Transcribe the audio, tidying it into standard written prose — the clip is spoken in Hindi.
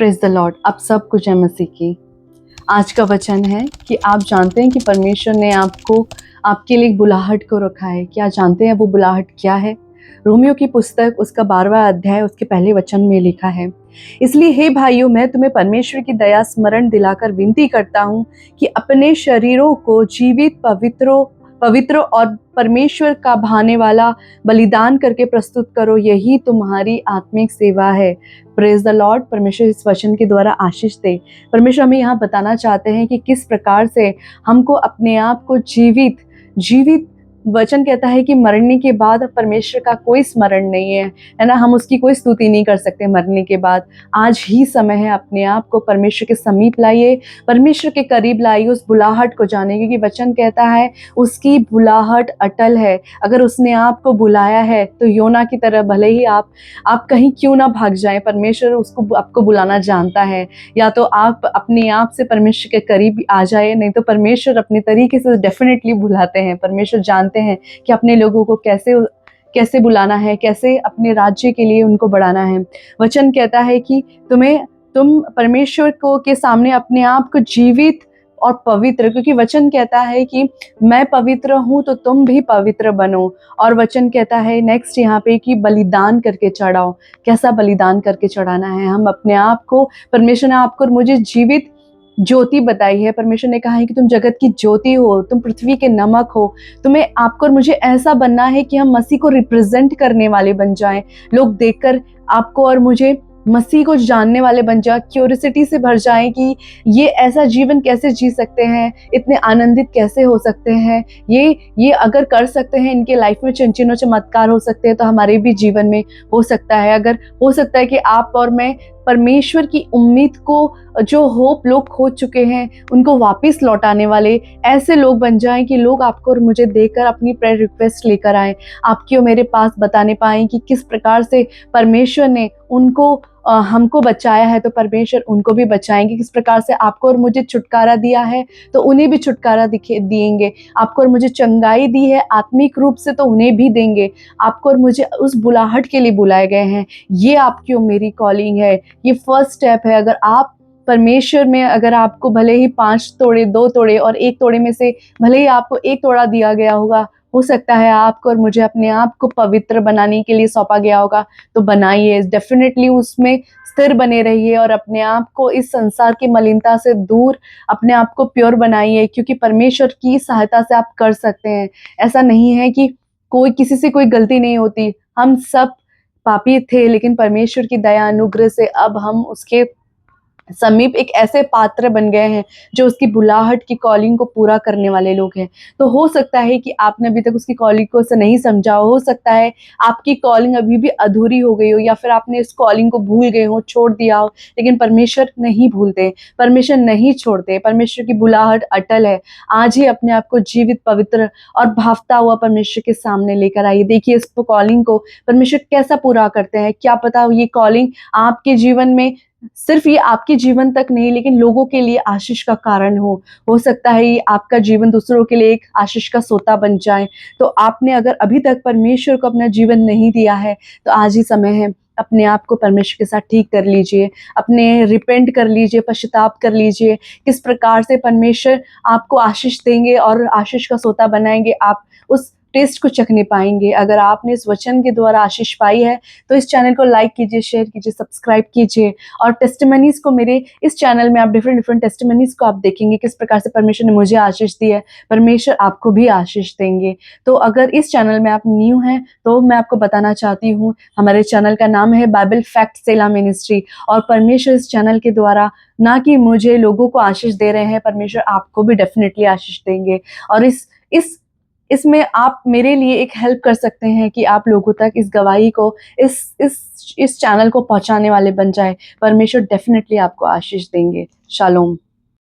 Praise the Lord. अब सब कुछ है मसीह की। आज का वचन है कि आप जानते हैं कि परमेश्वर ने आपको आपके लिए एक बुलाहट को रखा है। क्या जानते हैं वो बुलाहट क्या है? रोमियो की पुस्तक उसका 12वां अध्याय उसके पहले वचन में लिखा है, इसलिए हे भाइयों, मैं तुम्हें परमेश्वर की दया स्मरण दिलाकर विनती करता हूँ कि अपने शरीरों को जीवित, पवित्र और परमेश्वर का भाने वाला बलिदान करके प्रस्तुत करो, यही तुम्हारी आत्मिक सेवा है। Praise the Lord. परमेश्वर इस वचन के द्वारा आशीष दे। परमेश्वर हमें यहाँ बताना चाहते हैं कि किस प्रकार से हमको अपने आप को जीवित वचन कहता है कि मरने के बाद परमेश्वर का कोई स्मरण नहीं है ना। हम उसकी कोई स्तुति नहीं कर सकते मरने के बाद। आज ही समय है, अपने आप को परमेश्वर के समीप लाइए, परमेश्वर के करीब लाइए, उस बुलाहट को जाने, क्योंकि वचन कहता है उसकी बुलाहट अटल है। अगर उसने आपको बुलाया है तो योना की तरह भले ही आप कहीं क्यों ना भाग जाए, परमेश्वर उसको आपको बुलाना जानता है। या तो आप अपने आप से परमेश्वर के करीब आ जाए, नहीं तो परमेश्वर अपने तरीके से डेफिनेटली बुलाते हैं। परमेश्वर जानते हैं कि अपने लोगों को कैसे बुलाना है, कैसे अपने राज्य के लिए उनको बढ़ाना है। वचन कहता है कि तुम परमेश्वर को के सामने अपने आप को जीवित और पवित्र, क्योंकि वचन कहता है कि मैं पवित्र हूं तो तुम भी पवित्र बनो। और वचन कहता है नेक्स्ट यहाँ पे कि बलिदान करके चढ़ाओ। कैसा बलिदान करके चढ़ाना है? हम अपने आप को, परमेश्वर ने आपको और मुझे जीवित ज्योति बताई है। परमेश्वर ने कहा है कि तुम जगत की ज्योति हो, तुम पृथ्वी के नमक हो। तुम्हें, आपको और मुझे ऐसा बनना है कि हम मसीह को रिप्रेजेंट करने वाले बन जाएं। लोग देखकर आपको और मुझे मसीह को जानने वाले बन जाए, क्यूरियोसिटी से भर जाएं कि ये ऐसा जीवन कैसे जी सकते हैं, इतने आनंदित कैसे हो सकते हैं, ये अगर कर सकते हैं, इनके लाइफ में चिन्ह चमत्कार हो सकते हैं, तो हमारे भी जीवन में हो सकता है। अगर हो सकता है कि आप और मैं परमेश्वर की उम्मीद को, जो होप लोग खो चुके हैं, उनको वापस लौटाने वाले ऐसे लोग बन जाएं कि लोग आपको और मुझे देखकर अपनी प्रेयर रिक्वेस्ट लेकर आए, आपकी और मेरे पास बताने पाएं कि किस प्रकार से परमेश्वर ने हमको बचाया है, तो परमेश्वर उनको भी बचाएंगे। किस प्रकार से आपको और मुझे छुटकारा दिया है तो उन्हें भी छुटकारा दिएंगे। आपको और मुझे चंगाई दी है आत्मिक रूप से, तो उन्हें भी देंगे। आपको और मुझे उस बुलाहट के लिए बुलाए गए हैं। ये आपकी और मेरी कॉलिंग है। ये फर्स्ट स्टेप है। अगर आप परमेश्वर में, अगर आपको भले ही 5 तोड़े, 2 तोड़े और 1 तोड़े में से भले ही आपको 1 तोड़ा दिया गया होगा, हो सकता है आपको और मुझे अपने आप को पवित्र बनाने के लिए सौंपा गया होगा, तो बनाइए, डेफिनेटली उसमें स्थिर बने रहिए और अपने आप को इस संसार की मलिनता से दूर, अपने आप को प्योर बनाइए, क्योंकि परमेश्वर की सहायता से आप कर सकते हैं। ऐसा नहीं है कि किसी से कोई गलती नहीं होती। हम सब पापी थे, लेकिन परमेश्वर की दया अनुग्रह से अब हम उसके समीप एक ऐसे पात्र बन गए हैं जो उसकी बुलाहट की कॉलिंग को पूरा करने वाले लोग हैं। तो हो सकता है कि आपने अभी तक उसकी कॉलिंग को से नहीं समझा हो सकता है आपकी कॉलिंग अभी भी अधूरी हो गई हो, या फिर आपने इस कॉलिंग को भूल गए हो, छोड़ दिया हो। लेकिन परमेश्वर नहीं भूलते, परमेश्वर नहीं छोड़ते, परमेश्वर की बुलाहट अटल है। आज ही अपने आप को जीवित, पवित्र और भावता हुआ परमेश्वर के सामने लेकर आइए। देखिए इस कॉलिंग को परमेश्वर कैसा पूरा करते हैं। क्या पता ये कॉलिंग आपके जीवन में, सिर्फ ये आपके जीवन तक नहीं, लेकिन लोगों के लिए आशीष का कारण हो सकता है ये आपका जीवन दूसरों के लिए एक आशीष का सोता बन जाए। तो आपने अगर अभी तक परमेश्वर को अपना जीवन नहीं दिया है, तो आज ही समय है, अपने आप को परमेश्वर के साथ ठीक कर लीजिए, अपने रिपेंट कर लीजिए, पश्चाताप कर लीजिए। किस प्रकार से परमेश्वर आपको आशीष देंगे और आशीष का सोता बनाएंगे, आप उस टेस्ट को चखने पाएंगे। अगर आपने इस वचन के द्वारा आशीष पाई है तो इस चैनल को लाइक कीजिए, शेयर कीजिए, सब्सक्राइब कीजिए। और टेस्टिमनीज को, मेरे इस चैनल में आप डिफरेंट टेस्टिमनीज को आप देखेंगे, किस प्रकार से परमेश्वर ने मुझे आशीष दी है, परमेश्वर आपको भी आशीष देंगे। तो अगर इस चैनल में आप न्यू हैं तो मैं आपको बताना चाहती हूँ, हमारे चैनल का नाम है बाइबल फैक्ट सेला मिनिस्ट्री। और परमेश्वर इस चैनल के द्वारा ना कि मुझे लोगों को आशीष दे रहे हैं, परमेश्वर आपको भी डेफिनेटली आशीष देंगे। और इसमें आप मेरे लिए एक हेल्प कर सकते हैं कि आप लोगों तक इस गवाही को, इस चैनल को पहुंचाने वाले बन जाए। परमेश्वर डेफिनेटली आपको आशीष देंगे। शालोम।